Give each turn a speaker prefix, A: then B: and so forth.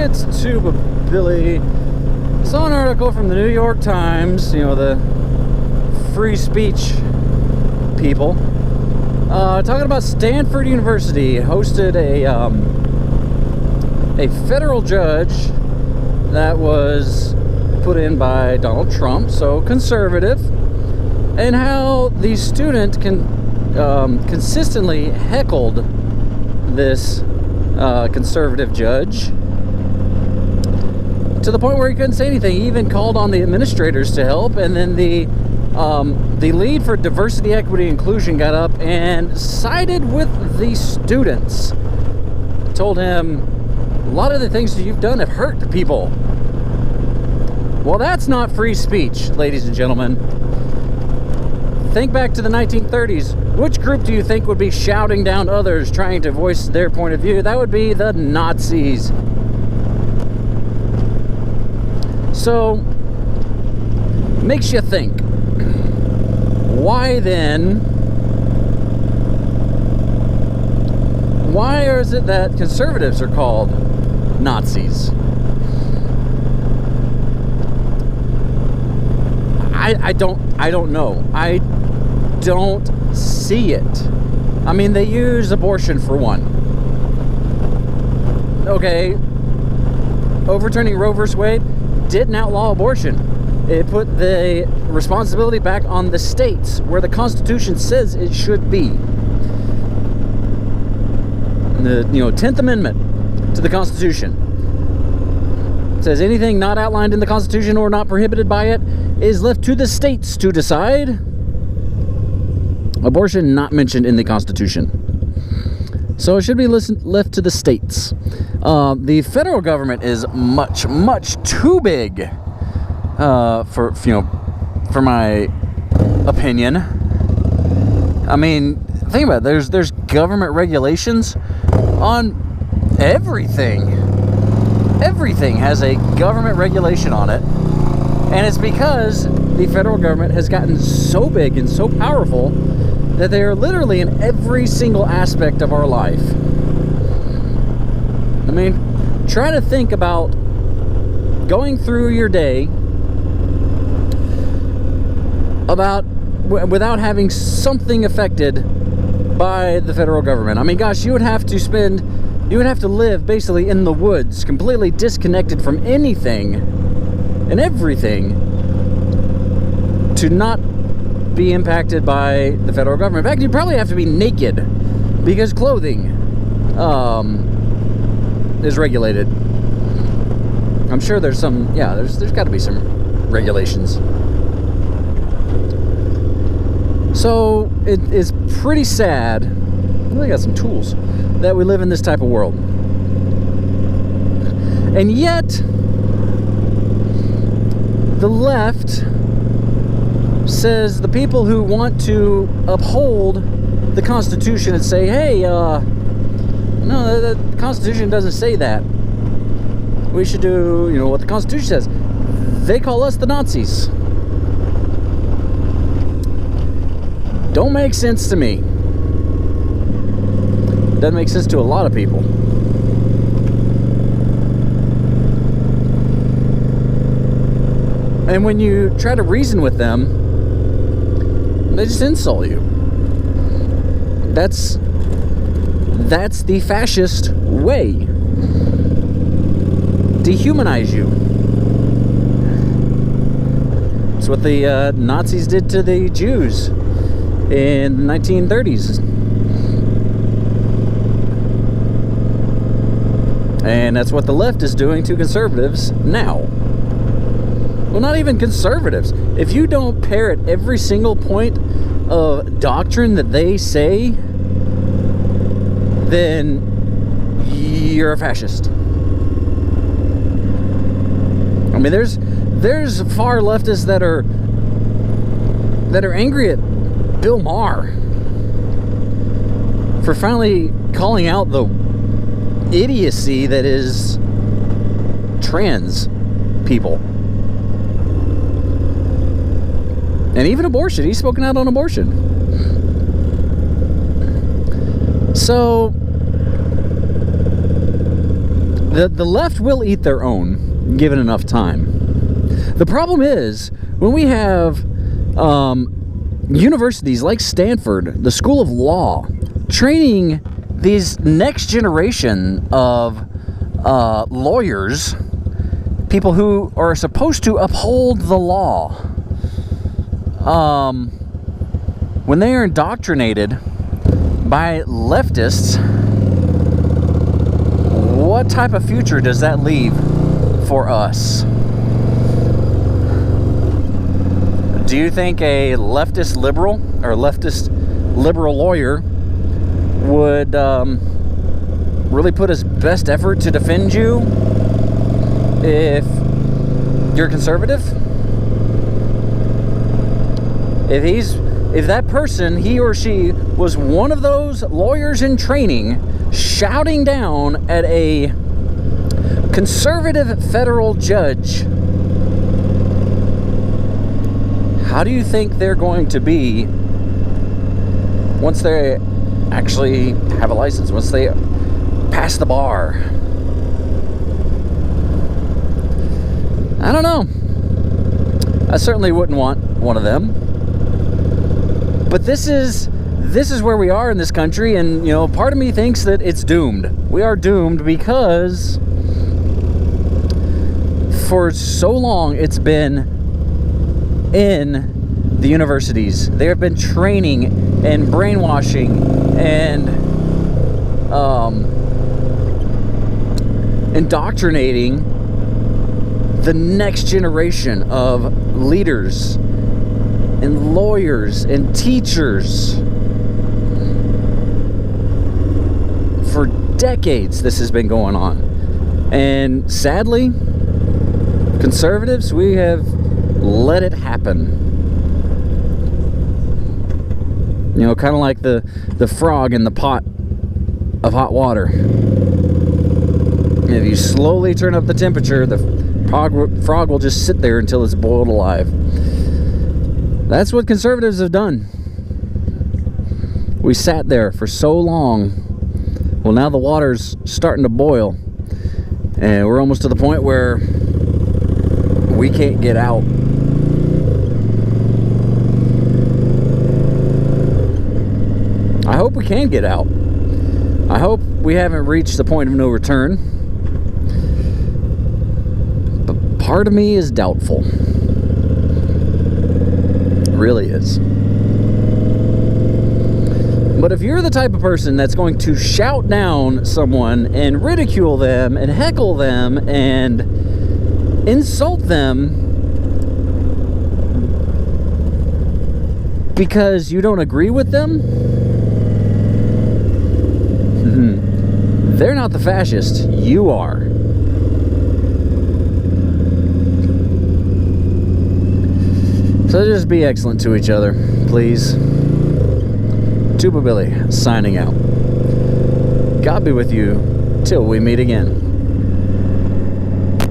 A: It's Tuba Billy. I saw an article from the New York Times, the free speech people, talking about Stanford University hosted a federal judge that was put in by Donald Trump, so conservative, and how the student consistently heckled this conservative judge to the point where he couldn't say anything. He even called on the administrators to help, and then the lead for diversity, equity, inclusion got up and sided with the students. Told him, a lot of the things that you've done have hurt people. Well, that's not free speech, ladies and gentlemen. Think back to the 1930s. Which group do you think would be shouting down others trying to voice their point of view? That would be the Nazis. So, makes you think. Why then? Why is it that conservatives are called Nazis? I don't know. I don't see it. I mean, they use abortion for one. Okay, overturning Roe vs. Wade didn't outlaw abortion. It put the responsibility back on the states, where the Constitution says it should be. The 10th Amendment to the Constitution says anything not outlined in the Constitution or not prohibited by it is left to the states to decide. Abortion not mentioned in the Constitution. So it should be left to the states. The federal government is much, much too big for my opinion. I mean, think about it. There's government regulations on everything. Everything has a government regulation on it. And it's because the federal government has gotten so big and so powerful that they are literally in every single aspect of our life. I mean, try to think about going through your day without having something affected by the federal government. I mean, gosh, you would have to live basically in the woods, completely disconnected from anything and everything, to not be impacted by the federal government. In fact, you'd probably have to be naked, because clothing is regulated. I'm sure there's some, there's got to be some regulations. So it is pretty sad. I got some tools that we live in this type of world, and yet the left says the people who want to uphold the Constitution and say, hey, no, the Constitution doesn't say that. We should do, what the Constitution says. They call us the Nazis. Don't make sense to me. Doesn't make sense to a lot of people. And when you try to reason with them, they just insult you. That's the fascist way. Dehumanize you. It's what the Nazis did to the Jews in the 1930s. And that's what the left is doing to conservatives now. Well, not even conservatives. If you don't parrot every single point of doctrine that they say, then you're a fascist. I mean, there's far leftists that are angry at Bill Maher for finally calling out the idiocy that is trans people. And even abortion. He's spoken out on abortion. So The left will eat their own, given enough time. The problem is, when we have universities like Stanford, the School of Law, training these next generation of lawyers, people who are supposed to uphold the law, when they are indoctrinated by leftists, what type of future does that leave for us? Do you think a leftist liberal or leftist liberal lawyer would really put his best effort to defend you if you're conservative? If that person, he or she, was one of those lawyers in training shouting down at a conservative federal judge, how do you think they're going to be once they actually have a license, once they pass the bar? I don't know. I certainly wouldn't want one of them. But this is where we are in this country, and part of me thinks that it's doomed. We are doomed because for so long it's been in the universities. They have been training and brainwashing and indoctrinating the next generation of leaders and lawyers and teachers. For decades this has been going on, and sadly, conservatives, we have let it happen. Kind of like the frog in the pot of hot water. If you slowly turn up the temperature, the frog will just sit there until it's boiled alive. That's what conservatives have done. We sat there for so long. Well, now the water's starting to boil, and we're almost to the point where we can't get out. I hope we can get out. I hope we haven't reached the point of no return. But part of me is doubtful. It really is. But if you're the type of person that's going to shout down someone and ridicule them and heckle them and insult them because you don't agree with them, they're not the fascist. You are. So just be excellent to each other, please. Tuba Billy, signing out. God be with you till we meet again.